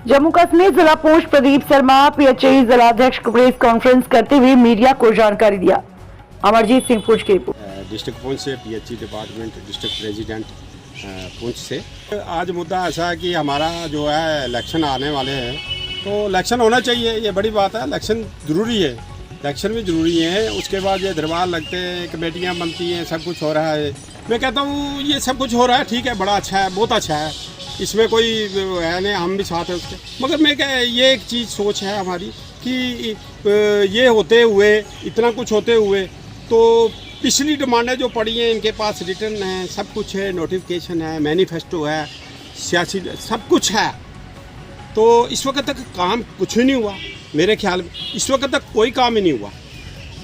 जम्मू कश्मीर जिला post Pradeep Sharma PHE जिलाध्यक्ष को प्रेस कॉन्फ्रेंस करते हुए मीडिया को जानकारी दिया। अमरजीत सिंह पुंछ की रिपोर्ट। डिस्ट्रिक्ट पुंछ से PHE department district president Poonch से। आज मुद्दा ऐसा है कि हमारा जो है इलेक्शन आने वाले हैं, तो इलेक्शन होना चाहिए, ये बड़ी बात है। इलेक्शन ज़रूरी है, इलेक्शन भी ज़रूरी है। उसके बाद ये दरबार लगते हैं, कमेटियाँ बनती हैं, सब कुछ हो रहा है। मैं कहता हूँ ये सब कुछ हो रहा है, ठीक है, बड़ा अच्छा है, बहुत अच्छा है, इसमें कोई है नहीं, हम भी साथ हैं उसके। मगर मैं क्या, ये एक चीज़ सोच है हमारी कि ये होते हुए, इतना कुछ होते हुए, तो पिछली डिमांडें जो पड़ी हैं इनके पास रिटर्न है, सब कुछ है, नोटिफिकेशन है, मैनिफेस्टो है, सियासी सब कुछ है। तो इस वक्त तक काम कुछ ही नहीं हुआ मेरे ख्याल में। इस वक्त तक कोई काम ही नहीं हुआ।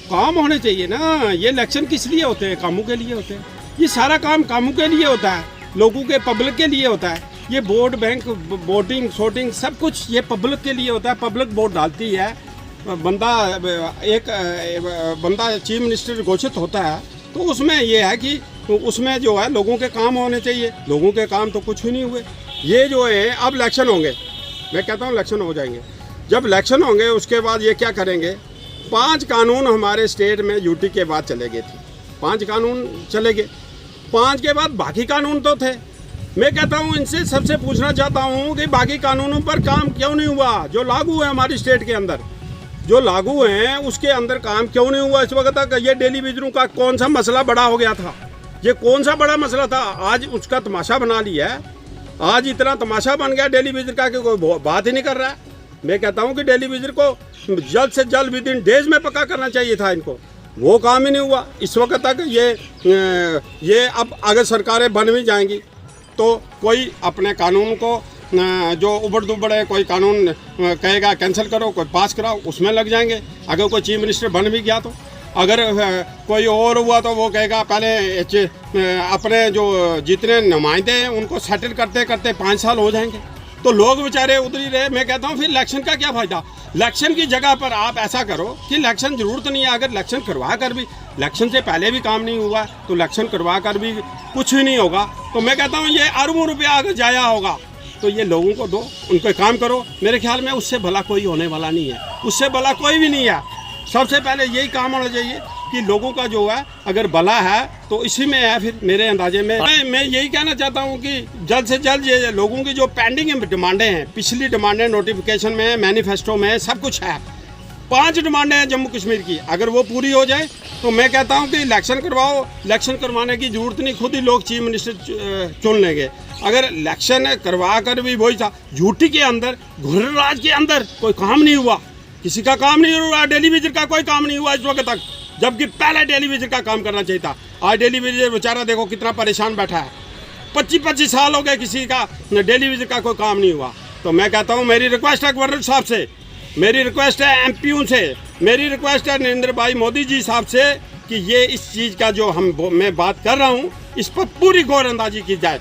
काम होने चाहिए ना। ये इलेक्शन किस लिए होते हैं? कामों के लिए होते हैं। ये सारा काम कामों के लिए होता है, लोगों के, पब्लिक के लिए होता है। ये वोट बैंक, वोटिंग शोटिंग सब कुछ ये पब्लिक के लिए होता है। पब्लिक वोट डालती है, एक बंदा चीफ मिनिस्टर घोषित होता है, तो उसमें ये है कि उसमें जो है लोगों के काम होने चाहिए। लोगों के काम तो कुछ ही नहीं हुए। ये जो है अब इलेक्शन होंगे, मैं कहता हूँ इलेक्शन हो जाएंगे। जब इलेक्शन होंगे उसके बाद ये क्या करेंगे? 5 कानून हमारे स्टेट में यूटी के बाद चले गए थे। 5 कानून चले गए, 5 के बाद बाकी कानून तो थे। मैं कहता हूँ इनसे सबसे पूछना चाहता हूँ कि बाकी कानूनों पर काम क्यों नहीं हुआ? जो लागू है हमारी स्टेट के अंदर, जो लागू हैं उसके अंदर काम क्यों नहीं हुआ इस वक्त तक? ये डेली वेजरों का कौन सा मसला बड़ा हो गया था? ये कौन सा बड़ा मसला था? आज उसका तमाशा बना लिया है। आज इतना तमाशा बन गया डेली वेजर का कि कोई बात ही नहीं कर रहा है। मैं कहता हूँ कि डेली वेजर को जल्द से जल्द विद इन डेज में पक्का करना चाहिए था इनको। वो काम ही नहीं हुआ इस वक्त तक। ये अब अगर सरकारें बन भी जाएंगी तो कोई अपने कानून को जो उबड़ दुबड़ है, कोई कानून कहेगा कैंसिल करो, कोई पास कराओ, उसमें लग जाएंगे। अगर कोई चीफ मिनिस्टर बन भी गया तो, अगर कोई और हुआ तो वो कहेगा पहले अपने जो जितने नुमाइंदे हैं उनको सेटल करते करते 5 साल हो जाएंगे। तो लोग बेचारे उधर ही रहे। मैं कहता हूँ फिर इलेक्शन का क्या फ़ायदा? इलेक्शन की जगह पर आप ऐसा करो कि इलेक्शन ज़रूरत नहीं है। अगर इलेक्शन करवा कर भी, इलेक्शन से पहले भी काम नहीं हुआ तो इलेक्शन करवा कर भी कुछ ही नहीं होगा। तो मैं कहता हूँ ये अरबों रुपया अगर जाया होगा तो ये लोगों को दो, उनका काम करो। मेरे ख्याल में उससे भला कोई होने वाला नहीं है, उससे भला कोई भी नहीं है। सबसे पहले यही काम होना चाहिए कि लोगों का जो है अगर भला है तो इसी में है। फिर मेरे अंदाजे में मैं यही कहना चाहता हूँ कि जल्द से जल्द ये लोगों की जो पेंडिंग डिमांडें हैं, पिछली डिमांडें नोटिफिकेशन में, मैनिफेस्टो में सब कुछ है। 5 डिमांडें हैं जम्मू कश्मीर की, अगर वो पूरी हो जाए तो मैं कहता हूँ कि इलेक्शन करवाओ। इलेक्शन करवाने की जरूरत नहीं, खुद ही लोग चीफ मिनिस्टर चुन लेंगे। अगर इलेक्शन करवा कर भी वही था, यूटी के अंदर, घुर्र राज के अंदर कोई काम नहीं हुआ, किसी का काम नहीं हुआ। डेली वेजर का कोई काम नहीं हुआ इस वक्त तक, जबकि पहले डेली वेजर का काम करना चाहिए था। आज डेली वेजर बेचारा देखो कितना परेशान बैठा है। 25-25 साल हो गए किसी का डेली वेजर का कोई काम नहीं हुआ। तो मैं कहता हूँ मेरी रिक्वेस्ट है गवर्नर साहब से, मेरी रिक्वेस्ट है एमपीओ से, मेरी रिक्वेस्ट है नरेंद्र भाई मोदी जी साहब से कि ये इस चीज़ का जो मैं बात कर रहा हूँ इस पर पूरी गौर अंदाजी की जाए।